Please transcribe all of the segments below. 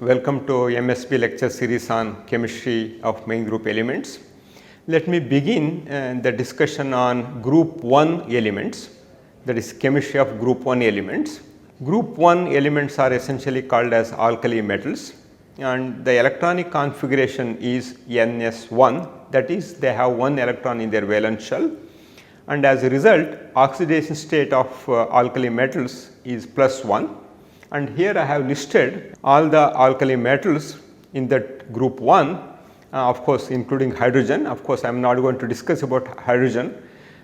Welcome to MSP lecture series on chemistry of main group elements. Let me begin the discussion on group 1 elements, that is chemistry of group 1 elements. Group 1 elements are essentially called as alkali metals, and the electronic configuration is NS1, that is they have one electron in their valence shell, and as a result oxidation state of alkali metals is +1. And here I have listed all the alkali metals in that group 1, of course including hydrogen. Of course, I am not going to discuss about hydrogen.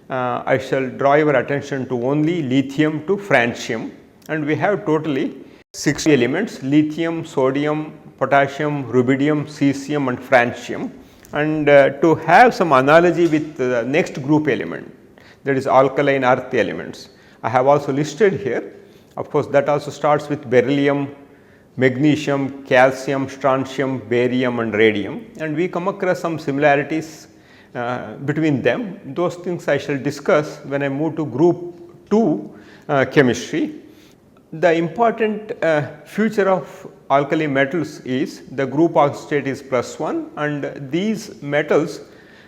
I shall draw your attention to only lithium to francium, and we have totally 6 elements: lithium, sodium, potassium, rubidium, cesium and francium. And to have some analogy with the next group element, that is alkaline earth elements, I have also listed here. Of course, that also starts with beryllium, magnesium, calcium, strontium, barium and radium, and we come across some similarities between them. Those things I shall discuss when I move to group 2 chemistry. The important feature of alkali metals is the group oxidation state is +1, and these metals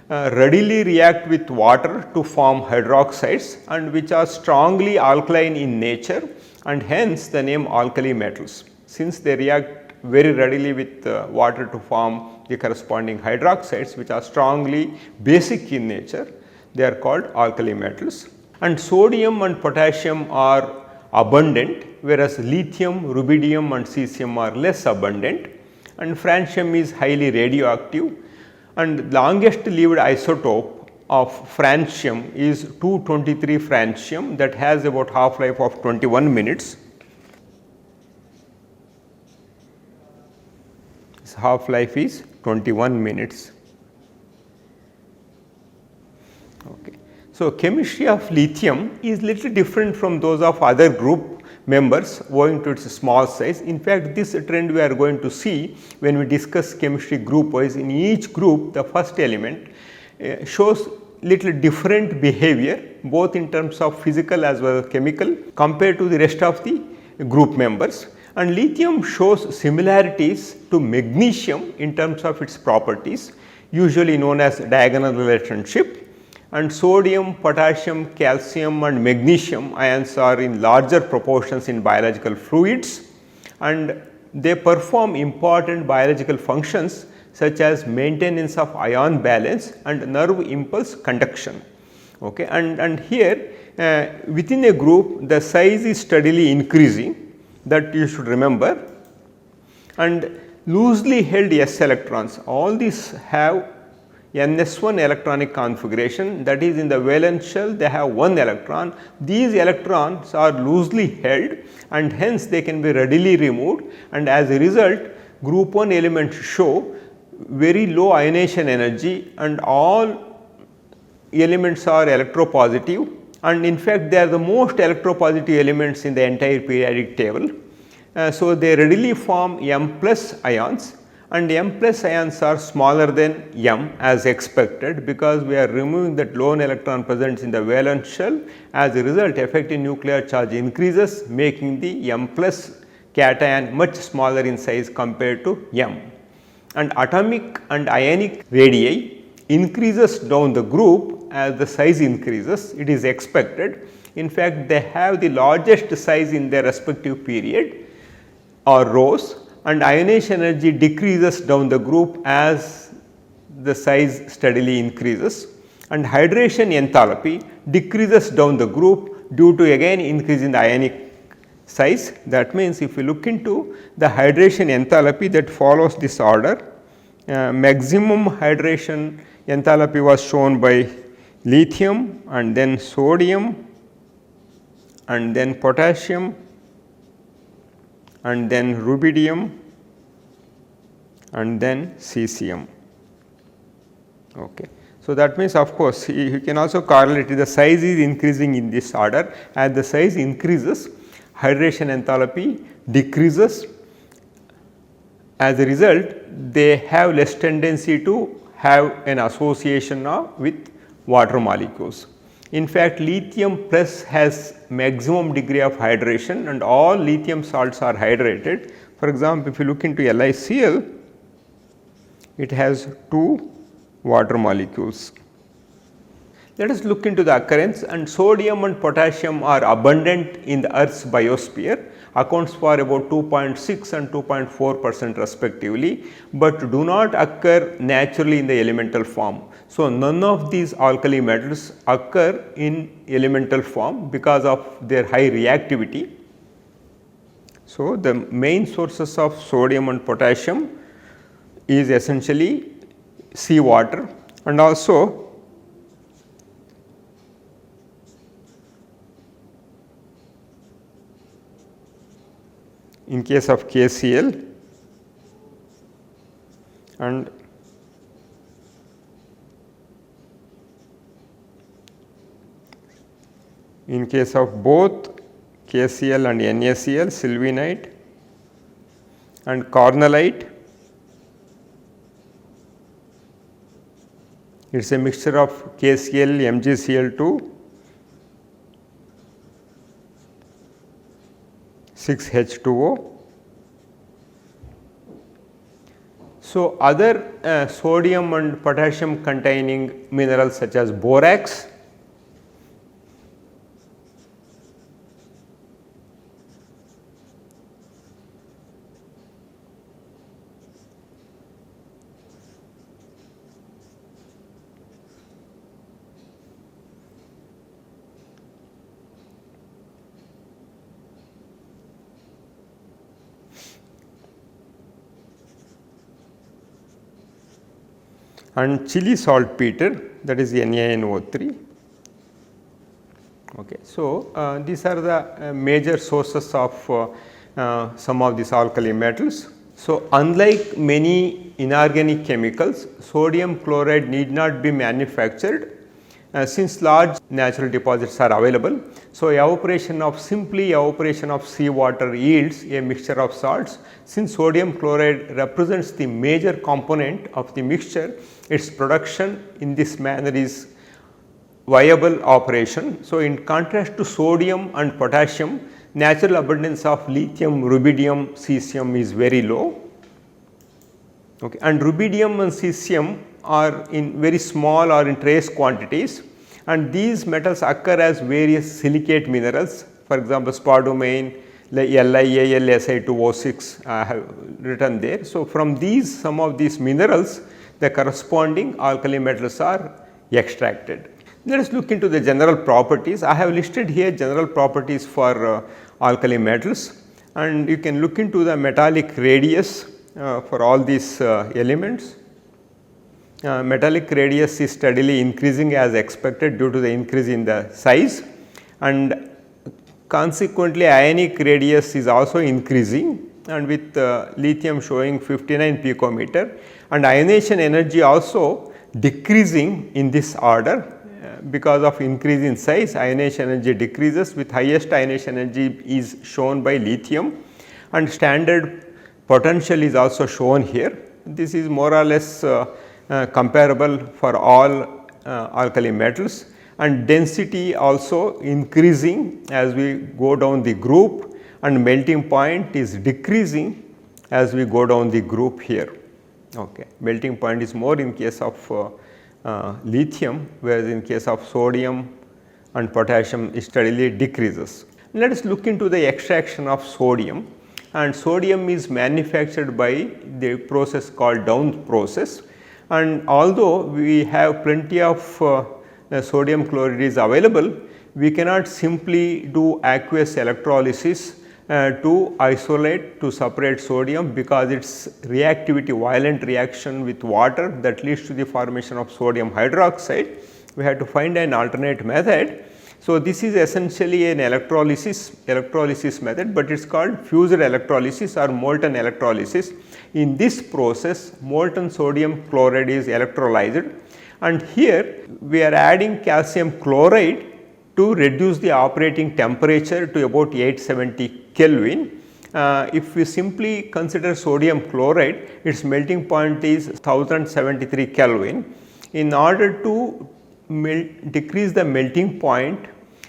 readily react with water to form hydroxides, and which are strongly alkaline in nature, and hence the name alkali metals. Since they react very readily with water to form the corresponding hydroxides, which are strongly basic in nature, they are called alkali metals. And sodium and potassium are abundant, whereas lithium, rubidium and cesium are less abundant, and francium is highly radioactive, and longest lived isotope of francium is 223 francium, that has about half life of 21 minutes. Its half life is 21 minutes. Okay. So, chemistry of lithium is little different from those of other group members owing to its small size. In fact, this trend we are going to see when we discuss chemistry group wise. In each group, the first element shows little different behavior, both in terms of physical as well as chemical, compared to the rest of the group members. And lithium shows similarities to magnesium in terms of its properties, usually known as diagonal relationship. And sodium, potassium, calcium and magnesium ions are in larger proportions in biological fluids, and they perform important biological functions such as maintenance of ion balance and nerve impulse conduction. Okay. And here within a group the size is steadily increasing, that you should remember, and loosely held s electrons, all these have NS1 electronic configuration, that is in the valence shell they have one electron. These electrons are loosely held and hence they can be readily removed, and as a result group 1 elements show very low ionization energy, and all elements are electropositive, and in fact they are the most electropositive elements in the entire periodic table. So, they readily form M plus ions, and M plus ions are smaller than M as expected, because we are removing that lone electron present in the valence shell. As a result, effective nuclear charge increases, making the M plus cation much smaller in size compared to M. And atomic and ionic radii increases down the group as the size increases, it is expected. In fact, they have the largest size in their respective period or rows, and ionization energy decreases down the group as the size steadily increases, and hydration enthalpy decreases down the group due to again increase in the ionic size. That means, if you look into the hydration enthalpy that follows this order, maximum hydration enthalpy was shown by lithium, and then sodium, and then potassium, and then rubidium, and then cesium. Okay. So, that means of course, you can also correlate the size is increasing in this order. As the size increases, hydration enthalpy decreases. As a result, they have less tendency to have an association with water molecules. In fact, lithium plus has maximum degree of hydration, and all lithium salts are hydrated. For example, if you look into LiCl, it has 2 water molecules. Let us look into the occurrence, and sodium and potassium are abundant in the Earth's biosphere, accounts for about 2.6 and 2.4% respectively, but do not occur naturally in the elemental form. So, none of these alkali metals occur in elemental form because of their high reactivity. So, the main sources of sodium and potassium is essentially seawater, and also in case of KCl and in case of both KCl and NaCl, sylvinite and cornellite, it is a mixture of KCl, MgCl2, 6H2O. So, other sodium and potassium containing minerals such as borax, and Chile saltpeter, that is NaNO3. Okay. So, these are the major sources of some of these alkali metals. So, unlike many inorganic chemicals, sodium chloride need not be manufactured since large natural deposits are available. So, evaporation of seawater yields a mixture of salts. Since sodium chloride represents the major component of the mixture, its production in this manner is viable operation. So, in contrast to sodium and potassium, natural abundance of lithium, rubidium, cesium is very low. Okay. And rubidium and cesium are in very small or in trace quantities, and these metals occur as various silicate minerals. For example, spodumene, LiAlSi2O6 I have written there. So, from these some of these minerals, the corresponding alkali metals are extracted. Let us look into the general properties. I have listed here general properties for alkali metals, and you can look into the metallic radius for all these elements. Metallic radius is steadily increasing as expected due to the increase in the size, and consequently ionic radius is also increasing, and with lithium showing 59 picometer, and ionization energy also decreasing in this order. Because of increase in size, ionization energy decreases, with highest ionization energy is shown by lithium, and standard potential is also shown here. This is more or less comparable for all alkali metals, and density also increasing as we go down the group, and melting point is decreasing as we go down the group here. Okay. Melting point is more in case of lithium, whereas in case of sodium and potassium it steadily decreases. Let us look into the extraction of sodium, and sodium is manufactured by the process called down process, and although we have plenty of sodium chloride is available, we cannot simply do aqueous electrolysis to isolate, to separate sodium, because its reactivity, violent reaction with water that leads to the formation of sodium hydroxide. We have to find an alternate method. So, this is essentially an electrolysis method, but it is called fused electrolysis or molten electrolysis. In this process, molten sodium chloride is electrolyzed, and here we are adding calcium chloride to reduce the operating temperature to about 870 Kelvin. If we simply consider sodium chloride, its melting point is 1073 Kelvin. In order to decrease the melting point,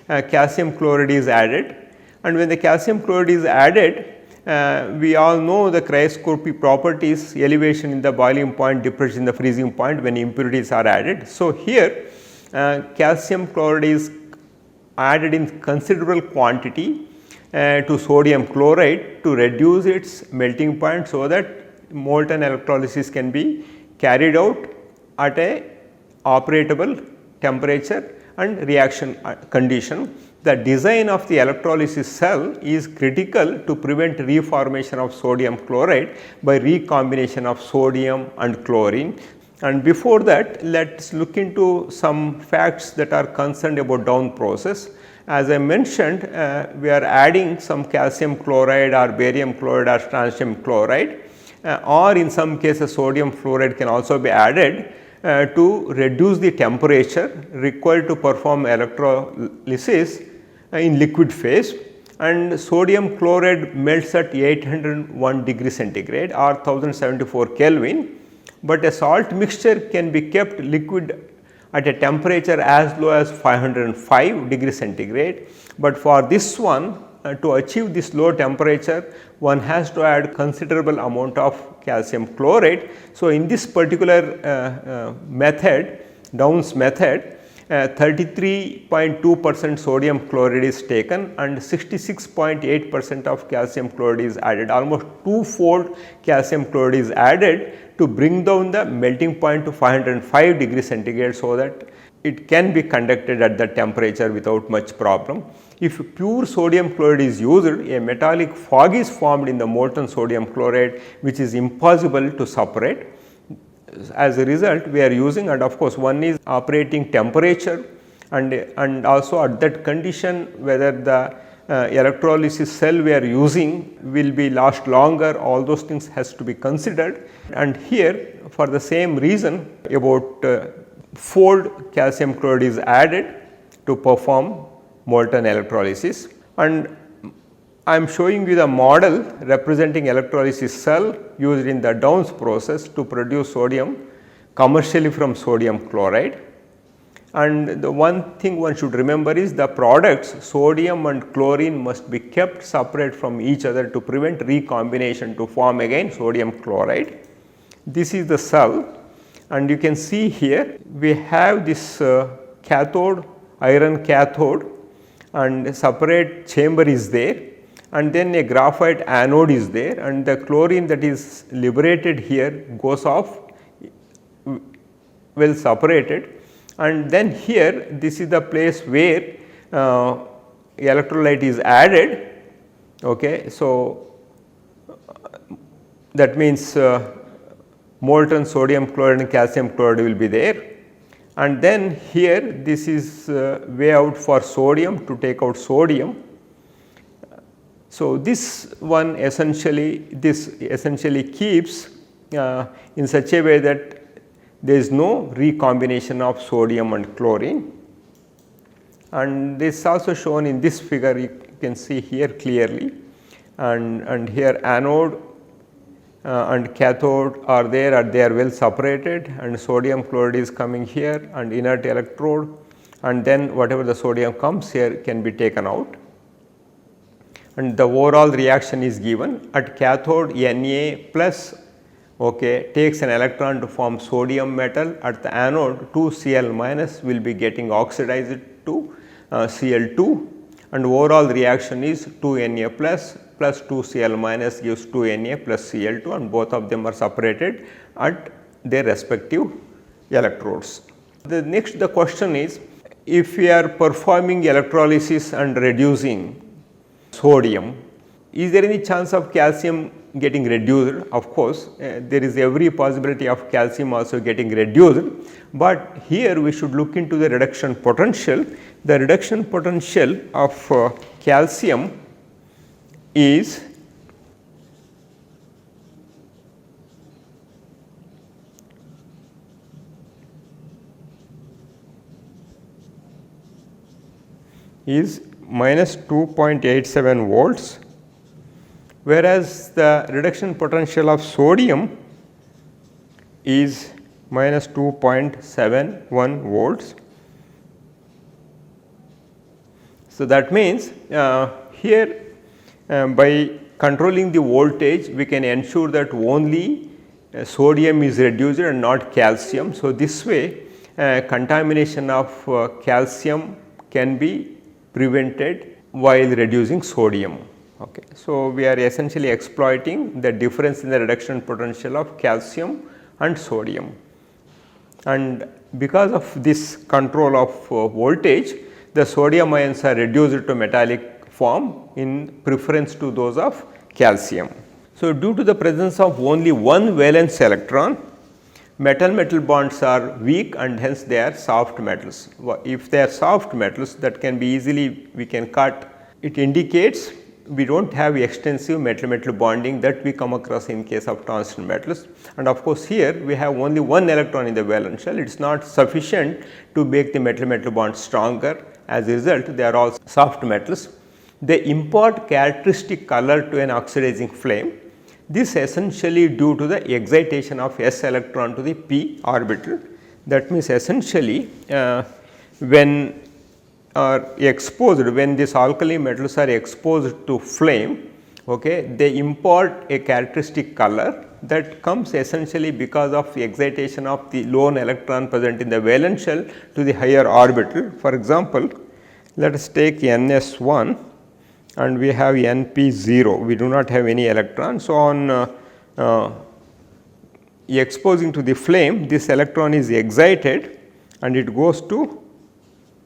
calcium chloride is added, and when the calcium chloride is added, we all know the cryoscopy properties, elevation in the boiling point, depression in the freezing point when impurities are added. So, here calcium chloride is added in considerable quantity to sodium chloride to reduce its melting point, so that molten electrolysis can be carried out at a operatable temperature and reaction condition. The design of the electrolysis cell is critical to prevent reformation of sodium chloride by recombination of sodium and chlorine. And before that, let us look into some facts that are concerned about down process. As I mentioned, we are adding some calcium chloride or barium chloride or strontium chloride, or in some cases sodium fluoride can also be added to reduce the temperature required to perform electrolysis in liquid phase, and sodium chloride melts at 801 degree centigrade or 1074 Kelvin, but a salt mixture can be kept liquid at a temperature as low as 505 degree centigrade. But for this one, to achieve this low temperature, one has to add considerable amount of calcium chloride. So, in this particular method, Down's method, 33.2% sodium chloride is taken and 66.8% of calcium chloride is added. Almost two-fold calcium chloride is added to bring down the melting point to 505 degree centigrade, so that it can be conducted at that temperature without much problem. If pure sodium chloride is used, a metallic fog is formed in the molten sodium chloride, which is impossible to separate. As a result, we are using, and of course, one is operating temperature, and also at that condition whether the electrolysis cell we are using will be last longer, all those things has to be considered. And here for the same reason, about fold calcium chloride is added to perform molten electrolysis. And I am showing you the model representing electrolysis cell used in the Down's process to produce sodium commercially from sodium chloride. And the one thing one should remember is the products sodium and chlorine must be kept separate from each other to prevent recombination to form again sodium chloride. This is the cell, and you can see here we have this cathode, iron cathode, and separate chamber is there, and then a graphite anode is there, and the chlorine that is liberated here goes off well separated. And then here this is the place where electrolyte is added. Okay. So, that means molten sodium chloride and calcium chloride will be there, and then here this is way out for sodium to take out sodium. So, this essentially keeps in such a way that there is no recombination of sodium and chlorine, and this is also shown in this figure. You can see here clearly, and here anode and cathode are there, and they are well separated, and sodium chloride is coming here and inert electrode, and then whatever the sodium comes here can be taken out, and the overall reaction is given. At cathode, Na plus takes an electron to form sodium metal. At the anode, 2Cl minus will be getting oxidized to Cl2, and overall reaction is 2Na plus 2Cl minus gives 2Na plus Cl2, and both of them are separated at their respective electrodes. The question is, if we are performing electrolysis and reducing sodium, is there any chance of calcium getting reduced? Of course, there is every possibility of calcium also getting reduced, but here we should look into the reduction potential. The reduction potential of calcium is minus 2.87 volts, whereas the reduction potential of sodium is minus 2.71 volts. So, that means here by controlling the voltage, we can ensure that only sodium is reduced and not calcium. So, this way contamination of calcium can be prevented while reducing sodium. Okay. So, we are essentially exploiting the difference in the reduction potential of calcium and sodium, and because of this control of voltage, the sodium ions are reduced to metallic form in preference to those of calcium. So, due to the presence of only one valence electron, metal-metal bonds are weak and hence they are soft metals. If they are soft metals, that can be easily we can cut. It indicates we do not have extensive metal-metal bonding that we come across in case of tungsten metals, and of course, here we have only one electron in the valence shell. It is not sufficient to make the metal-metal bond stronger. As a result, they are all soft metals. They impart characteristic color to an oxidizing flame. This essentially due to the excitation of s electron to the p orbital. That means, essentially when are exposed, when these alkali metals are exposed to flame, okay, they impart a characteristic color that comes essentially because of the excitation of the lone electron present in the valence shell to the higher orbital. For example, let us take NS1 and we have NP0, we do not have any electron. So, on exposing to the flame, this electron is excited and it goes to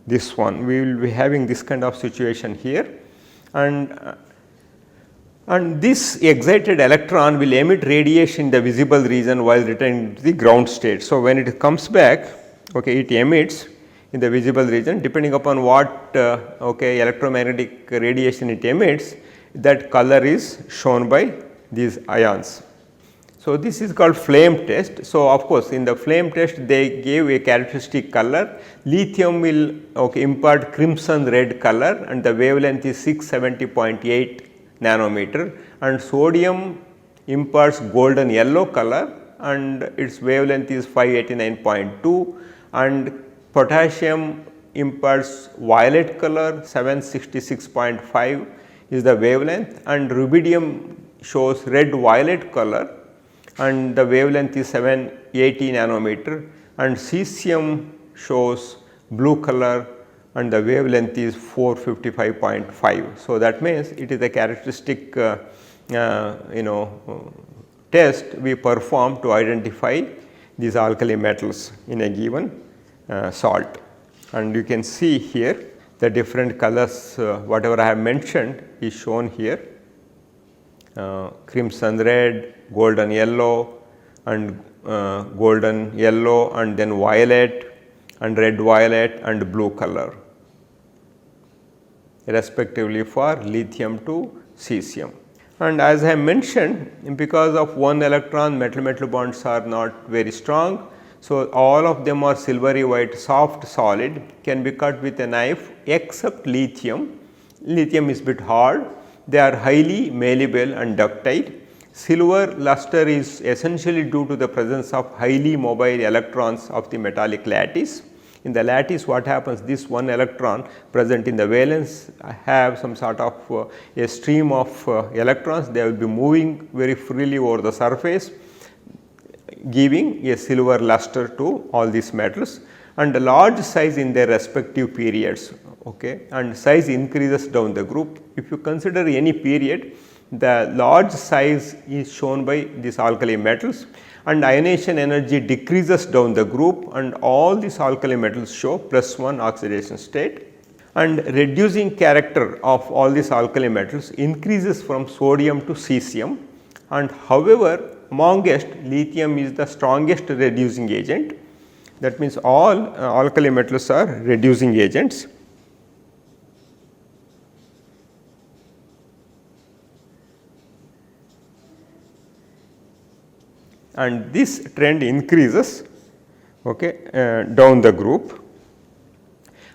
this one. We will be having this kind of situation here, and this excited electron will emit radiation in the visible region while returning to the ground state. So, when it comes back, okay, it emits in the visible region depending upon what electromagnetic radiation it emits, that color is shown by these ions. So, this is called flame test. So, of course, in the flame test they gave a characteristic color. Lithium will impart crimson red color and the wavelength is 670.8 nanometer, and sodium imparts golden yellow color and its wavelength is 589.2, and potassium imparts violet color 766.5 is the wavelength, and rubidium shows red violet color and the wavelength is 780 nanometer, and cesium shows blue color and the wavelength is 455.5. So, that means it is a characteristic test we perform to identify these alkali metals in a given salt, and you can see here the different colors, whatever I have mentioned is shown here, crimson red, golden yellow and golden yellow, and then violet and red violet and blue color respectively for lithium to cesium. And as I mentioned, because of one electron, metal-metal bonds are not very strong. So, all of them are silvery white soft solid, can be cut with a knife except lithium. Lithium is bit hard, they are highly malleable and ductile. Silver luster is essentially due to the presence of highly mobile electrons of the metallic lattice. In the lattice, what happens, this one electron present in the valence have some sort of a stream of electrons, they will be moving very freely over the surface, giving a silver luster to all these metals, and a large size in their respective periods, okay, and size increases down the group. If you consider any period, the large size is shown by these alkali metals, and ionization energy decreases down the group, and all these alkali metals show +1 oxidation state, and reducing character of all these alkali metals increases from sodium to cesium, and however, amongst lithium is the strongest reducing agent. That means, all alkali metals are reducing agents. And this trend increases down the group,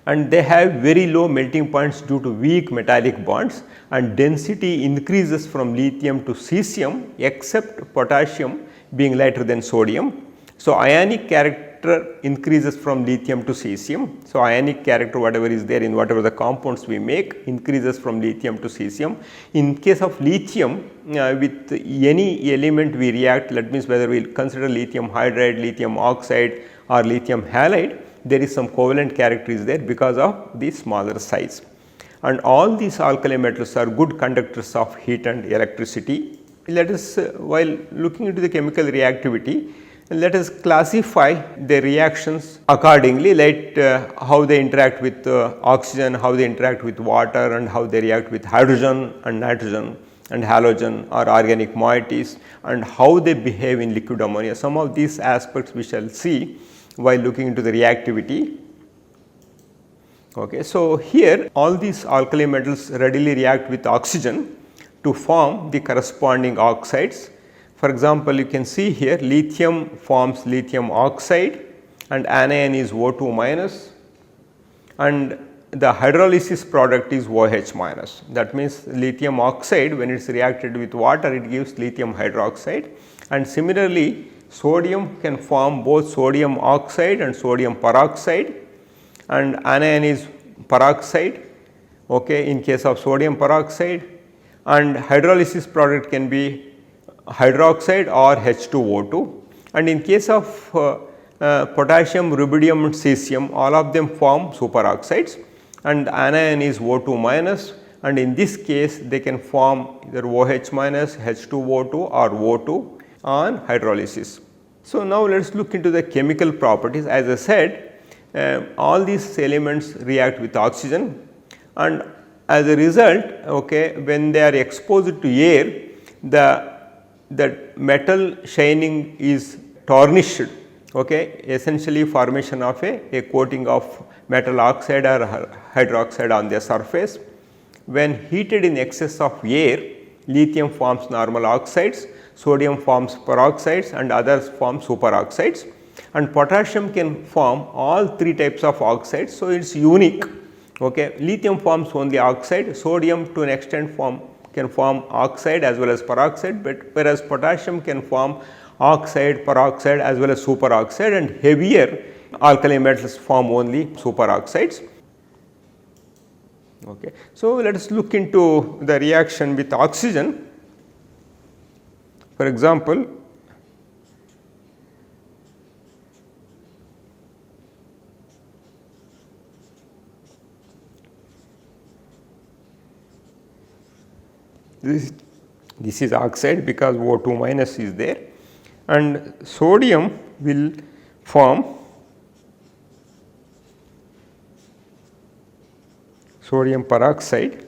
and they have very low melting points due to weak metallic bonds, and density increases from lithium to cesium except potassium being lighter than sodium. So, ionic character increases from lithium to cesium. So, ionic character whatever is there in whatever the compounds we make increases from lithium to cesium. In case of lithium with any element we react, that means whether we consider lithium hydride, lithium oxide or lithium halide, there is some covalent character is there because of the smaller size. And all these alkali metals are good conductors of heat and electricity. Let us while looking into the chemical reactivity, let us classify the reactions accordingly, like how they interact with oxygen, how they interact with water and how they react with hydrogen and nitrogen and halogen or organic moieties, and how they behave in liquid ammonia. Some of these aspects we shall see while looking into the reactivity. Okay. So, here all these alkali metals readily react with oxygen to form the corresponding oxides. For example, you can see here lithium forms lithium oxide and anion is O2 minus, and the hydrolysis product is OH minus. That means, lithium oxide when it is reacted with water it gives lithium hydroxide, and similarly sodium can form both sodium oxide and sodium peroxide, and anion is peroxide, okay, in case of sodium peroxide, and hydrolysis product can be hydroxide or H2O2, and in case of potassium, rubidium and cesium, all of them form superoxides, and anion is O2 minus, and in this case they can form either OH minus, H2O2 or O2 on hydrolysis. So, now let us look into the chemical properties. As I said, all these elements react with oxygen, and as a result, okay, when they are exposed to air, the metal shining is tarnished, okay, essentially formation of a coating of metal oxide or hydroxide on their surface. When heated in excess of air, lithium forms normal oxides, sodium forms peroxides and others form superoxides, and potassium can form all three types of oxides. So, it is unique. Okay. Lithium forms only oxide, sodium to an extent can form oxide as well as peroxide, but whereas potassium can form oxide, peroxide as well as superoxide, and heavier alkali metals form only superoxides. Okay. So, let us look into the reaction with oxygen. For example, this is oxide because O2 minus is there, and sodium will form sodium peroxide.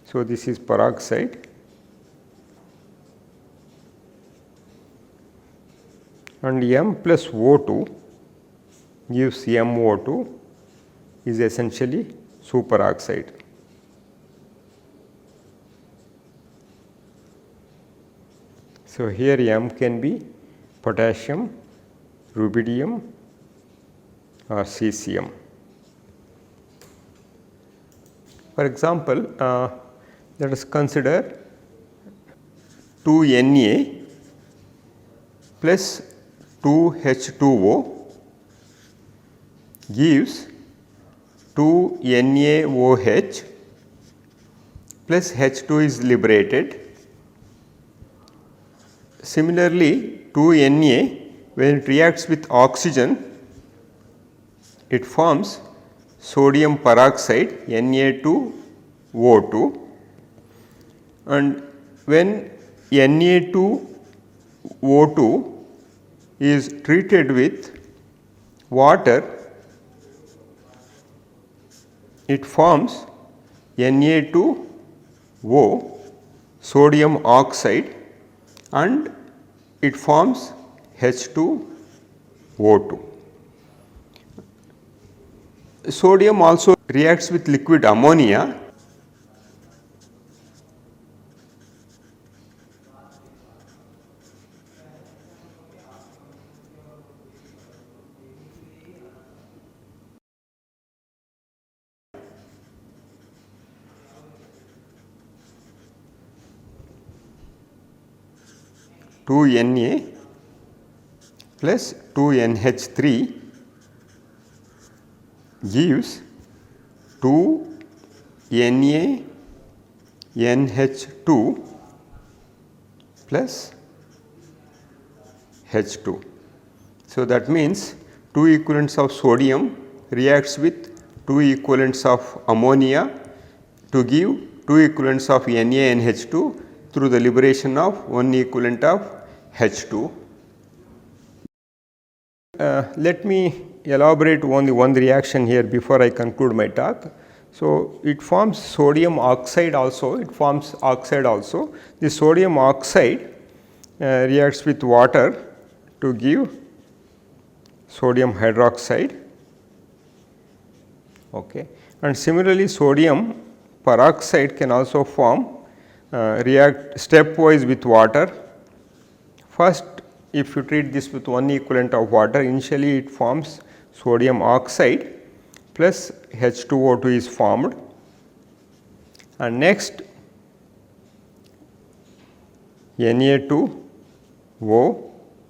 So, this is peroxide, and M plus O2 gives MO2 is essentially superoxide. So, here M can be potassium, rubidium or cesium. For example, let us consider 2Na plus 2H2O gives 2NaOH plus H2 is liberated. Similarly, 2Na when it reacts with oxygen, it forms sodium peroxide Na2O2, and when Na2O2 is treated with water, it forms Na2O sodium oxide and it forms H2O2. Sodium also reacts with liquid ammonia. Na plus 2NH3 gives 2NaNH2 plus H2. So, that means 2 equivalents of sodium reacts with 2 equivalents of ammonia to give 2 equivalents of NaNH2 through the liberation of 1 equivalent of H2. Let me elaborate only one reaction here before I conclude my talk. So, it forms sodium oxide also, it forms oxide also. The sodium oxide reacts with water to give sodium hydroxide, okay. And similarly sodium peroxide can also form react stepwise with water. First, if you treat this with 1 equivalent of water, initially it forms sodium oxide plus H2O2 is formed, and next Na2O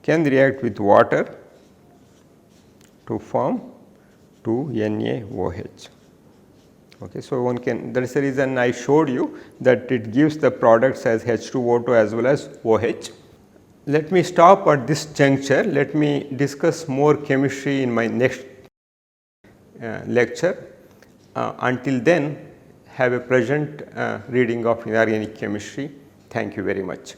can react with water to form 2NaOH. Okay, so, one can, that is the reason I showed you that it gives the products as H2O2 as well as OH. Let me stop at this juncture. Let me discuss more chemistry in my next lecture. Until then, have a pleasant reading of inorganic chemistry. Thank you very much.